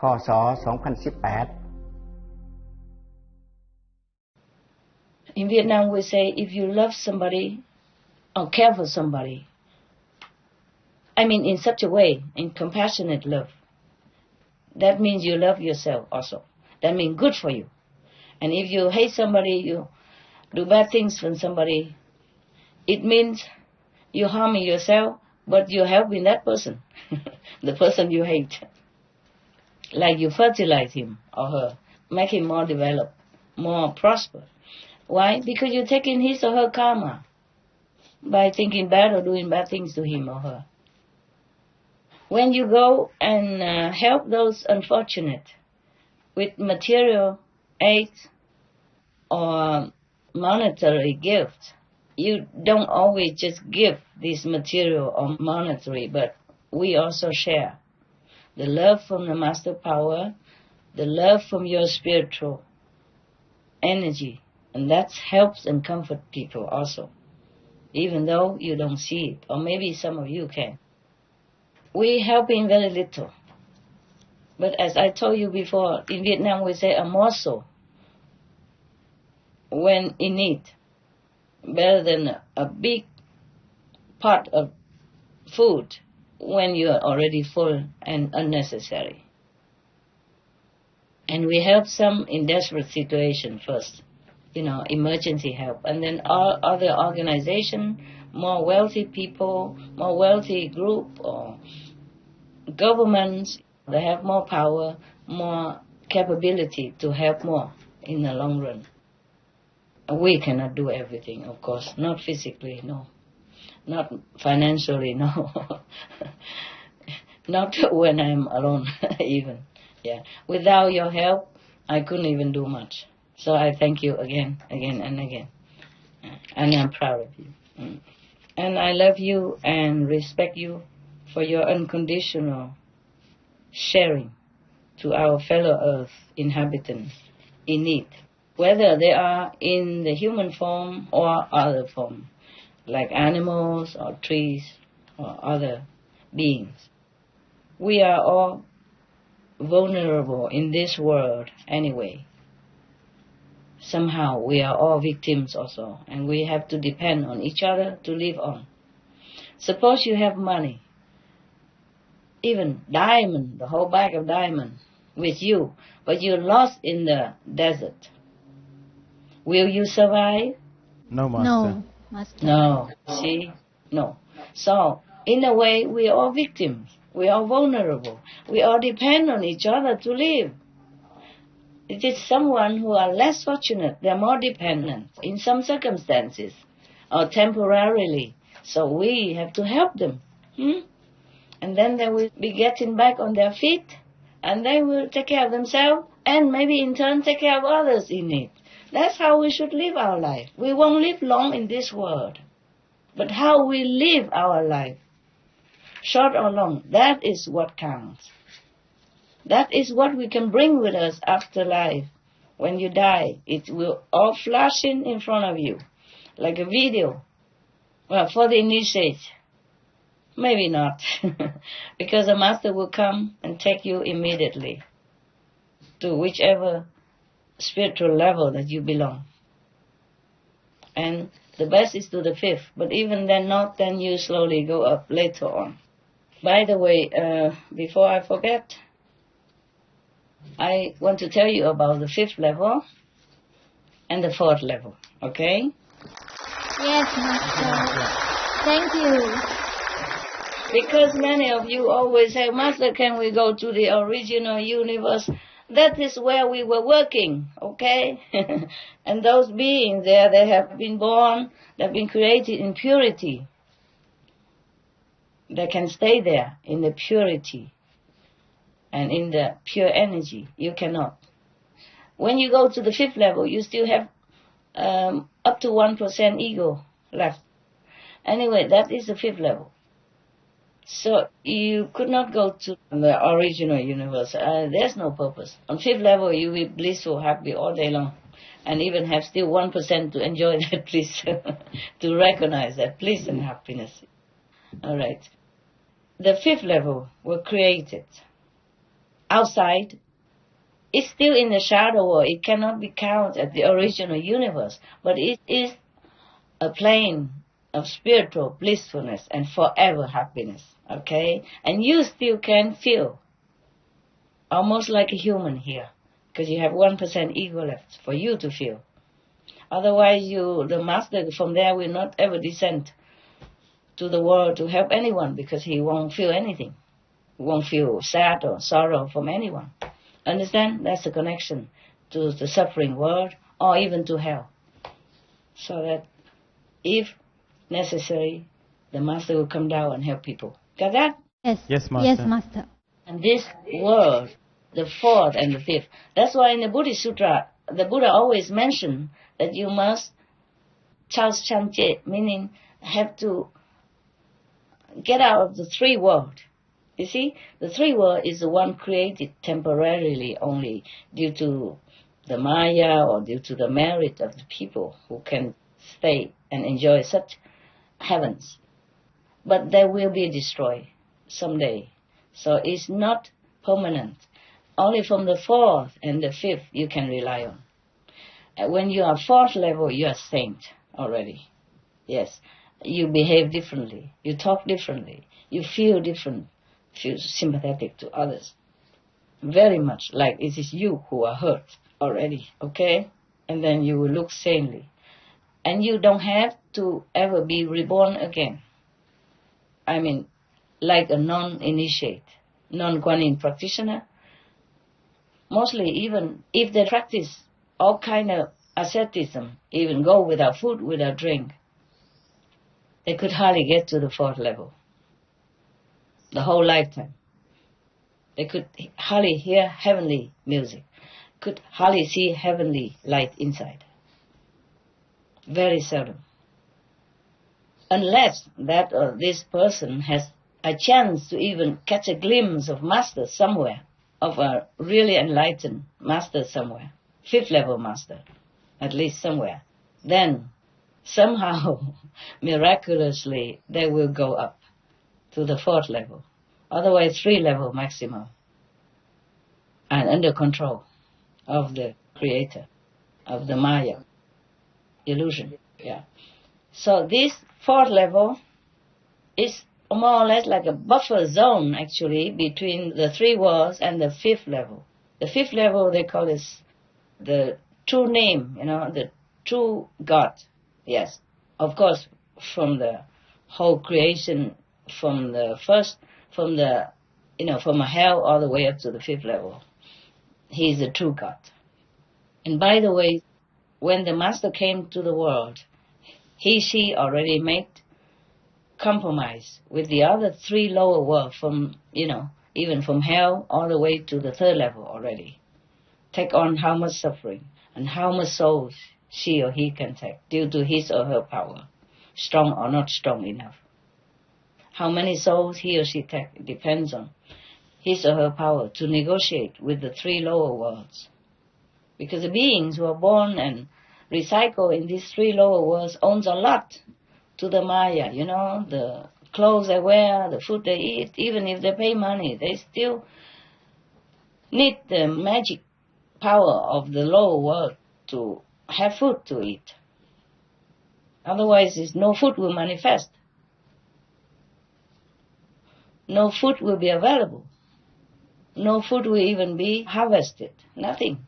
ศ. 2018 In Vietnam, we say if you love somebody or care for somebody, I mean in such a way, in compassionate love, that means you love yourself also. That means good for you. And if you hate somebody, you do bad things for somebody, it means you're harming yourself, but you're helping that person, the person you hate. Like you fertilize him or her, make him more developed, more prosper. Why? Because you're taking his or her karma by thinking bad or doing bad things to him or her. When you go and help those unfortunate with material aid or monetary gift, you don't always just give this material or monetary, but we also share the love from the master power, the love from your spiritual energy, and that helps and comfort people also, even though you don't see it, or maybe some of you can. We helping very little, but as I told you before, in Vietnam we say a morsel when in need, better than a big pot of food when you are already full and unnecessary. And we help some in desperate situation first, emergency help, and then all other organization, more wealthy people, more wealthy group or governments, they have more power, more capability to help more in the long run. We cannot do everything, of course, not physically, no. Not financially, no. Not when I'm alone, even. Yeah. Without your help, I couldn't even do much. So I thank you again and again. And I'm proud of you. And I love you and respect you for your unconditional sharing to our fellow Earth inhabitants in need, whether they are in the human form or other form, like animals or trees or other beings. We are all vulnerable in this world anyway. Somehow we are all victims also, and we have to depend on each other to live on. Suppose you have money, even diamond, the whole bag of diamond with you, but you're lost in the desert. Will you survive? No, Master. No, Master. No. See? No. So, in a way, we are all victims. We are vulnerable. We all depend on each other to live. It is someone who are less fortunate. They are more dependent in some circumstances or temporarily. So we have to help them. And then they will be getting back on their feet, and they will take care of themselves and maybe in turn take care of others in need. That's how we should live our life. We won't live long in this world. But how we live our life, short or long, that is what counts. That is what we can bring with us after life. When you die, it will all flash in front of you, like a video. Well, for the initiate, maybe not, because the Master will come and take you immediately to whichever spiritual level that you belong. And the best is to the 5th, but even then not, then you slowly go up later on. By the way, before I forget, I want to tell you about the 5th level and the 4th level, okay? Yes, Master. Thank you. Because many of you always say, Master, can we go to the original universe? That is where we were working, okay? And those beings there, they have been born, they've been created in purity. They can stay there in the purity and in the pure energy. You cannot. When you go to the 5th level, you still have up to 1% ego left. Anyway, that is the 5th level. So you could not go to the original universe. There's no purpose. On 5th level, you will be blissful, happy all day long, and even have still 1% to enjoy that bliss, to recognize that bliss and happiness. All right. The 5th level were created outside, it's still in the shadow world. It cannot be counted as the original universe, but it is a plane of spiritual blissfulness and forever happiness, okay? And you still can feel almost like a human here, because you have 1% ego left for you to feel. Otherwise, the master from there will not ever descend to the world to help anyone, because he won't feel anything. He won't feel sad or sorrow from anyone. Understand? That's the connection to the suffering world or even to hell. So that if necessary, the master will come down and help people. Got that? Yes. Yes, Master. Yes, Master. And this world, the fourth and the fifth. That's why in the Buddhist Sutra, the Buddha always mentioned that you must chaos changje, meaning have to get out of the three world. You see, the three world is the one created temporarily only due to the Maya or due to the merit of the people who can stay and enjoy such heavens. But they will be destroyed someday. So it's not permanent. Only from the fourth and the fifth you can rely on. And when you are fourth level, you are saint already. Yes. You behave differently. You talk differently. You feel different. Feel sympathetic to others. Very much like it is you who are hurt already. Okay? And then you will look sanely. And you don't have to ever be reborn again. I mean, like a non-initiate, non-Guanyin practitioner. Mostly even if they practice all kind of asceticism, even go without food, without drink, they could hardly get to the fourth level. The whole lifetime. They could hardly hear heavenly music, could hardly see heavenly light inside. Very seldom. Unless that or this person has a chance to even catch a glimpse of master somewhere, of a really enlightened master somewhere, fifth level master, at least somewhere, then somehow, miraculously, they will go up to the fourth level. Otherwise, 3 level maximum. And under control of the creator, of the Maya illusion. Yeah. So this fourth level is more or less like a buffer zone, actually, between the 3 worlds and the fifth level. The fifth level, they call it the true name, the true God. Yes. Of course, from the whole creation, from a hell all the way up to the fifth level. He is the true God. And by the way, when the master came to the world, she already made compromise with the other 3 lower worlds from, even from hell all the way to the 3rd level already. Take on how much suffering and how much souls she or he can take due to his or her power, strong or not strong enough. How many souls he or she takes depends on his or her power to negotiate with the 3 lower worlds. Because the beings who are born and recycle in these 3 lower worlds owns a lot to the Maya, the clothes they wear, the food they eat. Even if they pay money, they still need the magic power of the lower world to have food to eat. Otherwise, no food will manifest. No food will be available. No food will even be harvested. Nothing.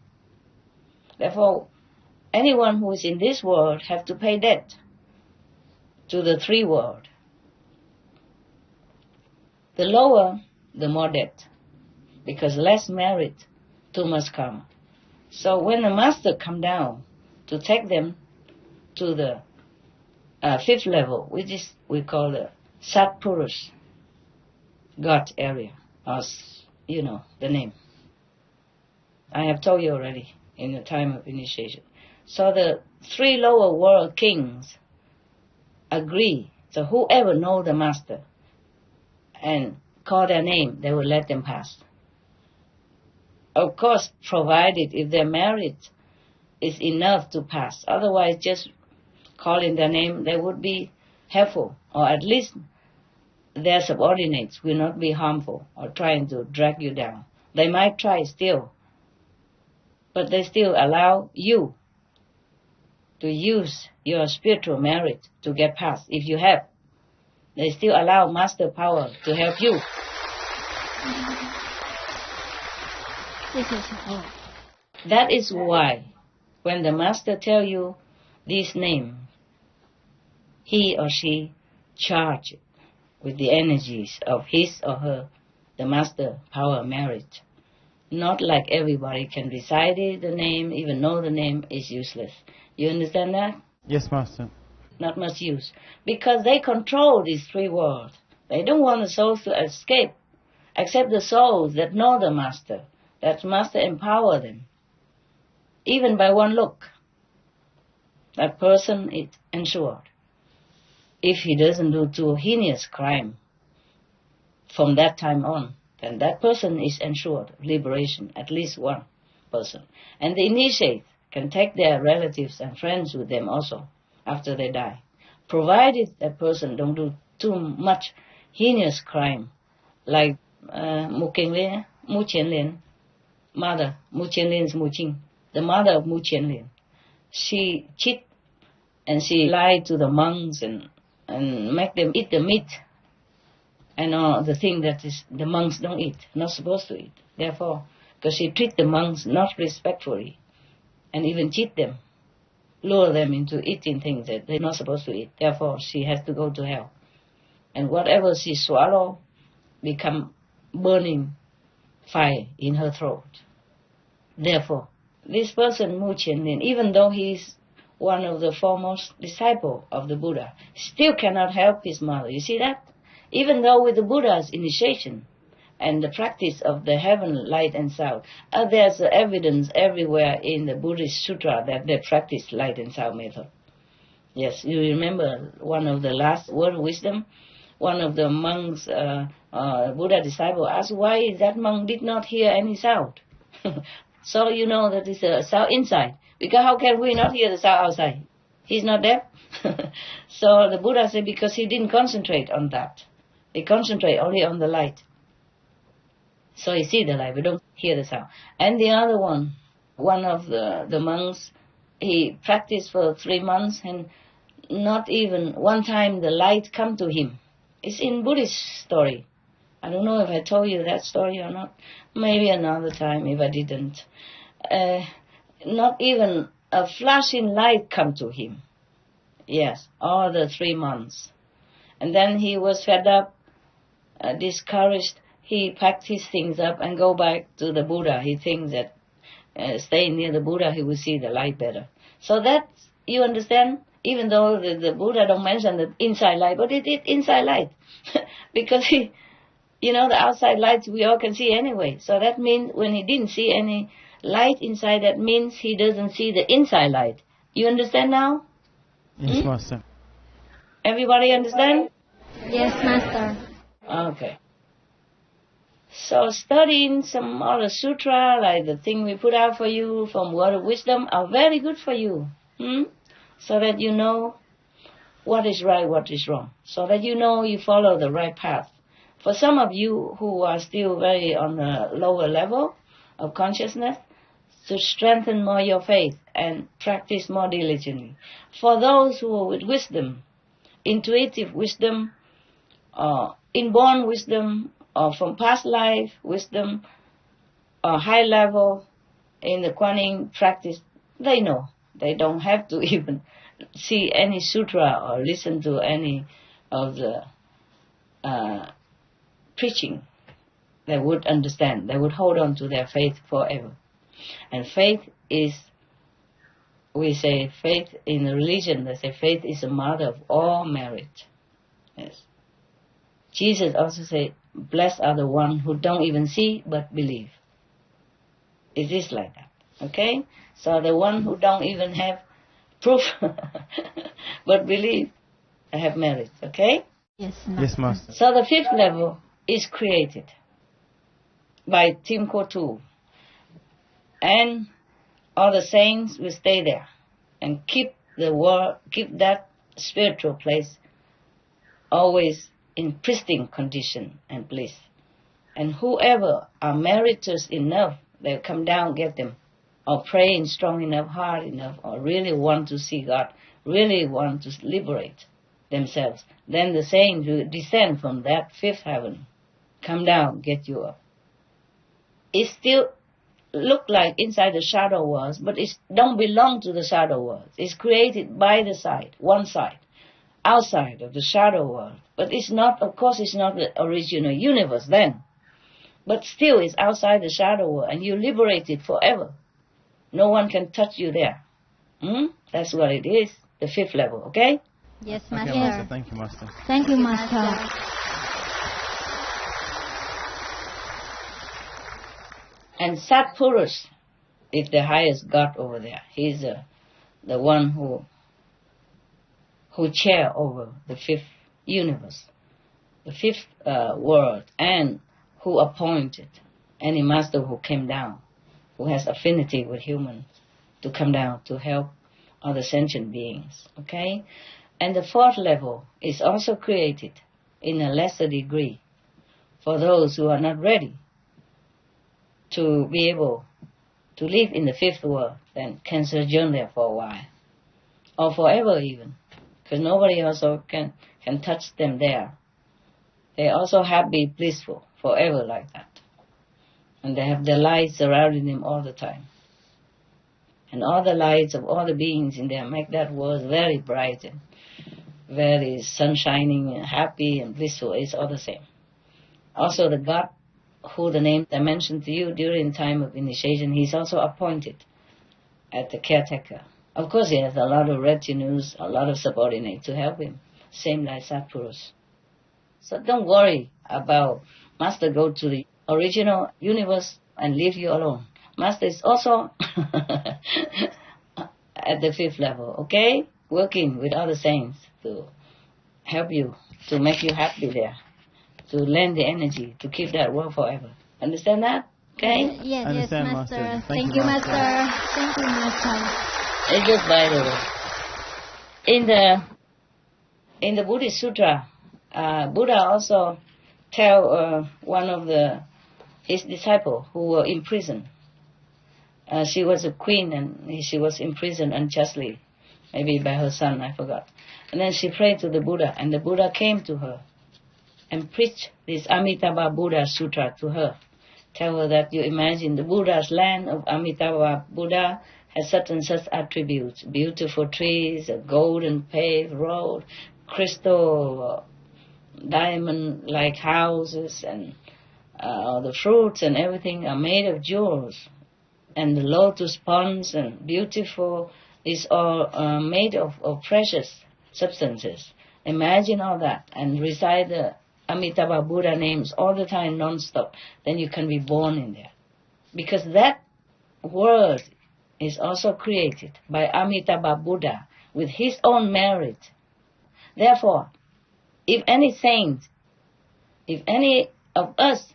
Therefore, anyone who is in this world have to pay debt to the 3 world. The lower, the more debt. Because less merit, too much karma. So when the master come down to take them to the 5th level, which is we call the Satpurush, God area, or the name. I have told you already in the time of initiation. So the 3 lower world kings agree. So whoever know the master and call their name, they will let them pass. Of course, provided if their merit is enough to pass. Otherwise, just calling their name, they would be helpful, or at least their subordinates will not be harmful or trying to drag you down. They might try still, but they still allow you to use your spiritual merit to get past. If you have, they still allow master power to help you. This is all. That is why when the master tell you this name, he or she charged with the energies of his or her, the master power merit. Not like everybody can recite it, the name, even know the name is useless. You understand that? Yes, Master. Not much use. Because they control these three worlds. They don't want the souls to escape, except the souls that know the master. That master empower them. Even by one look, that person is ensured. If he doesn't do too heinous crime from that time on, then that person is ensured liberation, at least one person. And the initiates can take their relatives and friends with them also after they die, provided that person don't do too much heinous crime, like Mu Qianlian, mother, Mu Qianlian's Mu Qing, the mother of Mu Qianlian. She cheat and she lied to the monks and make them eat the meat and all the thing that is the monks don't eat, not supposed to eat. Therefore, because she treat the monks not respectfully and even cheat them, lure them into eating things that they're not supposed to eat. Therefore, she has to go to hell. And whatever she swallow become burning fire in her throat. Therefore, this person, Mu Qianlin, even though he is one of the foremost disciples of the Buddha, still cannot help his mother. You see that? Even though with the Buddha's initiation and the practice of the heaven, light and sound, there's evidence everywhere in the Buddhist sutra that they practice light and sound method. Yes, you remember one of the last word of wisdom? One of the monks, Buddha disciple, asked why that monk did not hear any sound. So you know that it's a sound inside. Because how can we not hear the sound outside? He's not deaf. So the Buddha said because he didn't concentrate on that. He concentrated only on the light. So he see the light, but don't hear the sound. And the other one of the monks, he practiced for 3 months and not even one time the light come to him. It's in Buddhist story. I don't know if I told you that story or not. Maybe another time if I didn't. Not even a flashing light come to him. Yes, all the 3 months. And then he was fed up, discouraged. He packed his things up and go back to the Buddha. He thinks that staying near the Buddha, he will see the light better. So that, you understand? Even though the Buddha don't mention the inside light, but it is inside light. Because the outside lights we all can see anyway. So that means when he didn't see any light inside, that means he doesn't see the inside light. You understand now? Yes, Master. Everybody understand? Yes, Master. Okay. So studying some other sutra, like the thing we put out for you from Word of Wisdom, are very good for you. So that you know what is right, what is wrong. So that you know you follow the right path. For some of you who are still very on a lower level of consciousness, to strengthen more your faith and practice more diligently. For those who are with wisdom, intuitive wisdom, inborn wisdom, or from past life wisdom, or high level in the Kuan Yin practice, they know. They don't have to even see any sutra or listen to any of the preaching. They would understand. They would hold on to their faith forever. And faith is, we say faith in religion, they say faith is the mother of all merit. Yes. Jesus also said, blessed are the ones who don't even see but believe. It is like that. Okay? So the one who don't even have proof but believe have merit. Okay? Yes, Master. Yes, Master. So the 5th level is created by Tim Kotu. And all the saints will stay there and keep that spiritual place always in pristine condition and bliss. And whoever are meritorious enough, they'll come down, get them. Or praying strong enough, hard enough, or really want to see God, really want to liberate themselves. Then the saints will descend from that fifth heaven, come down, get you up. It still look like inside the shadow world, but it don't belong to the shadow world. It's created by the side, one side, outside of the shadow world. But it's not, of course, it's not the original universe then. But still, it's outside the shadow world, and you're liberated forever. No one can touch you there. That's what it is, the fifth level, okay? Yes, Okay, Master. Master. Thank you, Master. Thank you, Master. And Satpurus is the highest God over there. He's the one who chair over the fifth universe, the fifth world, and who appointed any master who came down, who has affinity with humans, to come down to help other sentient beings, okay? And the fourth level is also created in a lesser degree for those who are not ready to be able to live in the fifth world, then can sojourn there for a while, or forever even, because nobody also can touch them there. They're also happy, blissful, forever like that. And they have the light surrounding them all the time. And all the lights of all the beings in there make that world very bright and very sunshining and happy and blissful. It's all the same. Also the God who the name I mentioned to you during time of initiation, he's also appointed as the caretaker. Of course he has a lot of retinues, a lot of subordinates to help him. Same like Satpurus. So don't worry about Master go to the original universe and leave you alone. Master is also at the fifth level, okay? Working with other saints to help you, to make you happy there, to lend the energy, to keep that world forever. Understand that? Okay? Yes, Understand, Master. Master. Thank you, Master. Thank you, Master. It's just by the way. In the Buddhist Sutra, Buddha also tell one of his disciples who were in prison. She was a queen and she was imprisoned unjustly, maybe by her son, I forgot. And then she prayed to the Buddha, and the Buddha came to her and preached this Amitabha Buddha Sutra to her. Tell her that you imagine the Buddha's land of Amitabha Buddha has such and such attributes. Beautiful trees, a golden paved road, crystal, diamond-like houses, and the fruits and everything are made of jewels. And the lotus ponds and beautiful is all made of precious substances. Imagine all that and recite the Amitabha Buddha names all the time non-stop. Then you can be born in there. Because that world is also created by Amitabha Buddha with his own merit. Therefore, if any saint, if any of us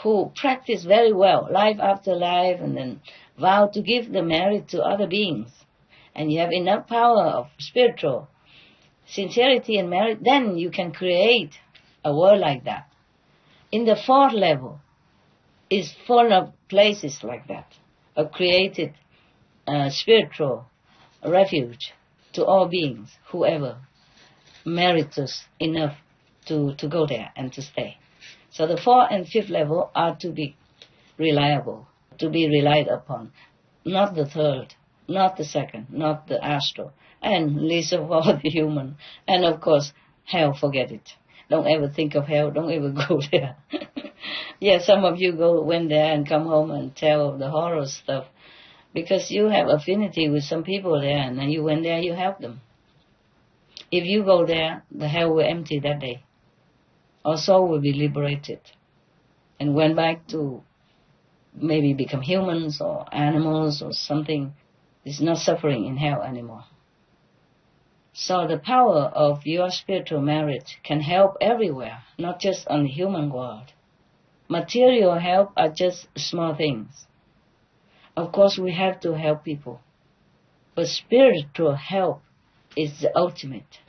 who practice very well, life after life, and then vow to give the merit to other beings, and you have enough power of spiritual sincerity and merit, then you can create a world like that. In the fourth level is full of places like that, a created spiritual refuge to all beings, whoever merits enough to go there and to stay. So the fourth and fifth level are to be reliable, to be relied upon, not the third, not the second, not the astral, and least of all the human. And of course, hell, forget it. Don't ever think of hell, don't ever go there. Yeah, some of you went there and come home and tell the horror stuff, because you have affinity with some people there, and then you went there, you help them. If you go there, the hell will empty that day. Our soul will be liberated and went back to maybe become humans or animals or something. It's not suffering in hell anymore. So the power of your spiritual merit can help everywhere, not just on the human world. Material help are just small things. Of course, we have to help people. But spiritual help is the ultimate.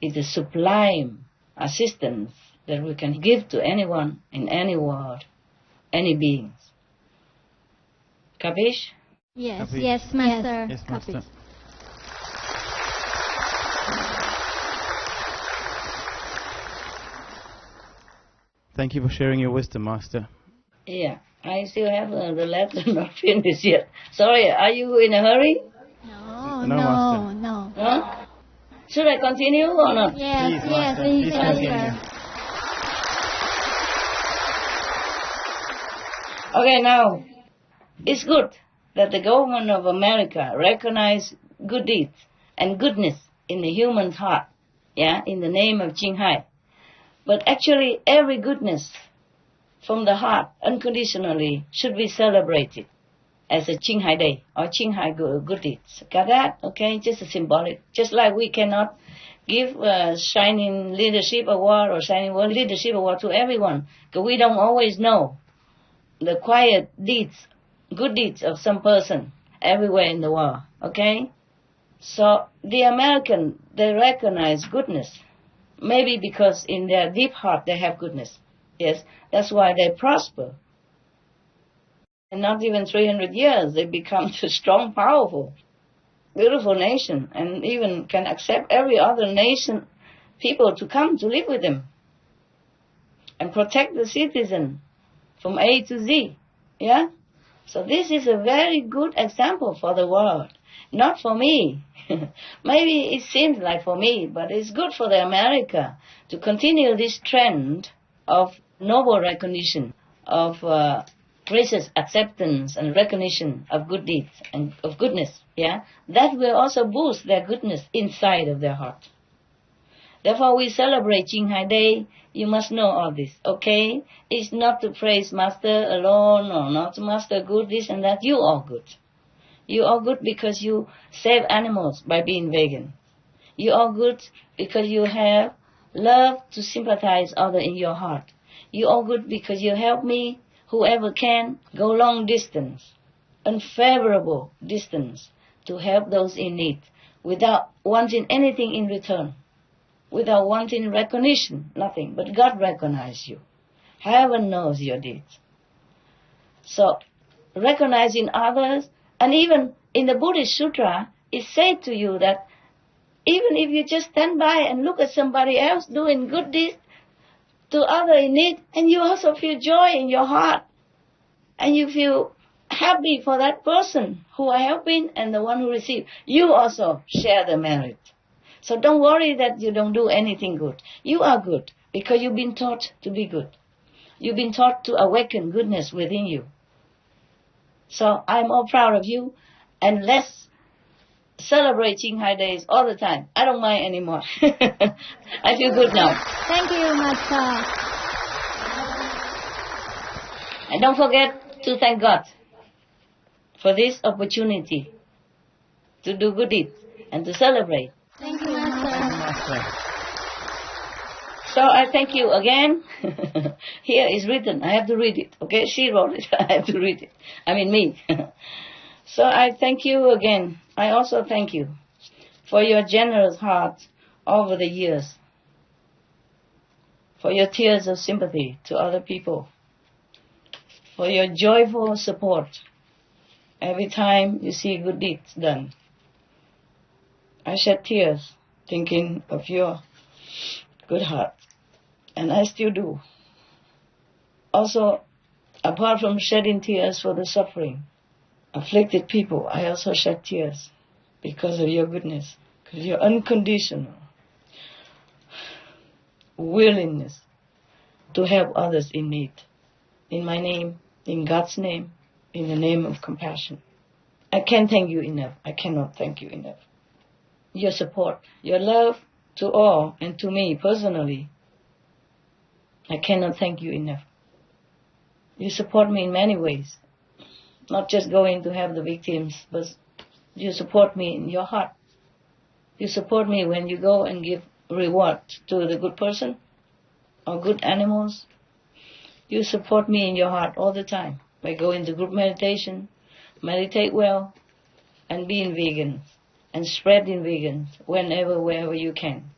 It's the sublime assistance that we can give to anyone in any world. any beings. Capish? Yes, Copy. yes, Master. Yes, Master. Copy. Thank you for sharing your wisdom, Master. Yeah, I still have the letter not finished yet. Sorry, are you in a hurry? No, No, no, Master. no. Huh? Should I continue or not? Yes, Please, yes, Master. please, Please continue. Master. Okay, now, it's good that the government of America recognize good deeds and goodness in the human's heart, yeah, in the name of Jinghai. But actually, every goodness from the heart, unconditionally, should be celebrated as a Jinghai Day or Jinghai good deeds. Got that? Okay, just a symbolic. Just like we cannot give a Shining Leadership Award or Shining World Leadership Award to everyone, because we don't always know the quiet deeds, good deeds of some person everywhere in the world, okay? So the American, they recognize goodness, maybe because in their deep heart they have goodness. Yes, that's why they prosper. And not even 300 years, they become a strong, powerful, beautiful nation, and even can accept every other nation, people to come to live with them and protect the citizen from A to Z, yeah? So this is a very good example for the world, not for me. Maybe it seems like for me, but it's good for the America to continue this trend of noble recognition, of gracious acceptance and recognition of good deeds and of goodness, yeah? That will also boost their goodness inside of their heart. Therefore, we celebrate Jinghai Day. You must know all this, okay? It's not to praise Master alone or not Master good, this and that. You are good. You are good because you save animals by being vegan. You are good because you have love to sympathize other in your heart. You are good because you help me, whoever can, go long distance, unfavorable distance, to help those in need without wanting anything in return. Without wanting recognition, nothing. But God recognizes you. Heaven knows your deeds. So, recognizing others, and even in the Buddhist Sutra, it said to you that even if you just stand by and look at somebody else doing good deeds to other in need, and you also feel joy in your heart, and you feel happy for that person who are helping and the one who received, you also share the merit. So don't worry that you don't do anything good. You are good because you've been taught to be good. You've been taught to awaken goodness within you. So I'm all proud of you, and let's celebrate Jinghai Days all the time. I don't mind anymore. I feel good now. Thank you, Master. And don't forget to thank God for this opportunity to do good deeds and to celebrate. Thank you, Master. Master. So I thank you again. Here is written. I have to read it. Okay, she wrote it. I have to read it. I mean me. So I thank you again. I also thank you for your generous heart over the years, for your tears of sympathy to other people, for your joyful support every time you see good deeds done. I shed tears thinking of your good heart, and I still do. Also, apart from shedding tears for the suffering, afflicted people, I also shed tears because of your goodness, because of your unconditional willingness to help others in need. In my name, in God's name, in the name of compassion. I can't thank you enough. I cannot thank you enough. Your support, your love to all and to me personally, I cannot thank you enough. You support me in many ways. Not just going to help the victims, but you support me in your heart. You support me when you go and give reward to the good person or good animals. You support me in your heart all the time by going to group meditation, meditate well, and being vegan and spreading vegans wherever you can.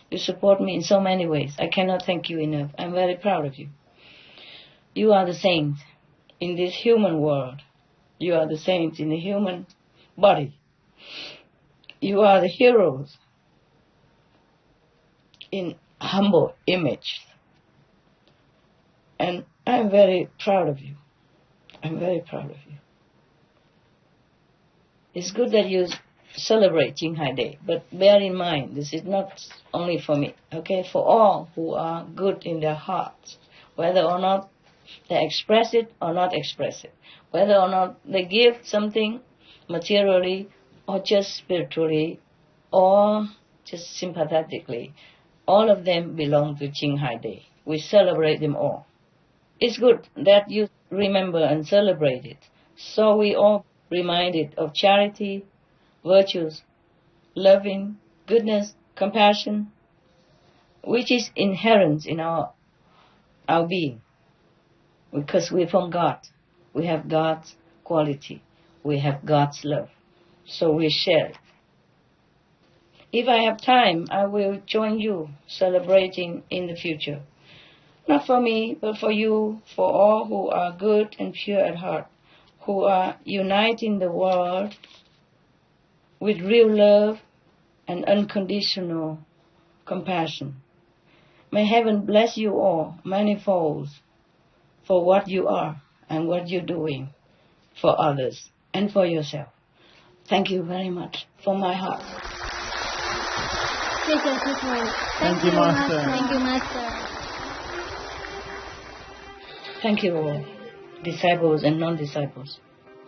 You support me in so many ways. I cannot thank you enough. I'm very proud of you. You are the saint. in this human world. You are the saints in the human body. You are the heroes in humble image. And I'm very proud of you. I'm very proud of you. It's good that you celebrate Qinghai Day, but bear in mind, this is not only for me, okay? For all who are good in their hearts, whether or not they express it or not express it, whether or not they give something materially or just spiritually or just sympathetically, all of them belong to Qinghai Day. We celebrate them all. It's good that you remember and celebrate it, so we all reminded of charity, virtues, loving, goodness, compassion, which is inherent in our being, because we're from God. We have God's quality. We have God's love. So we share it. If I have time, I will join you celebrating in the future. Not for me, but for you, for all who are good and pure at heart, who are uniting the world with real love and unconditional compassion. May heaven bless you all manifold for what you are and what you're doing for others and for yourself. Thank you very much from my heart. Thank you, Master. Thank you, Master. Thank you all, disciples and non-disciples,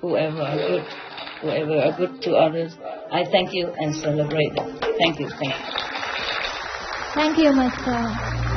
whoever are good to others. I thank you and celebrate them. Thank you. Thank you, Master.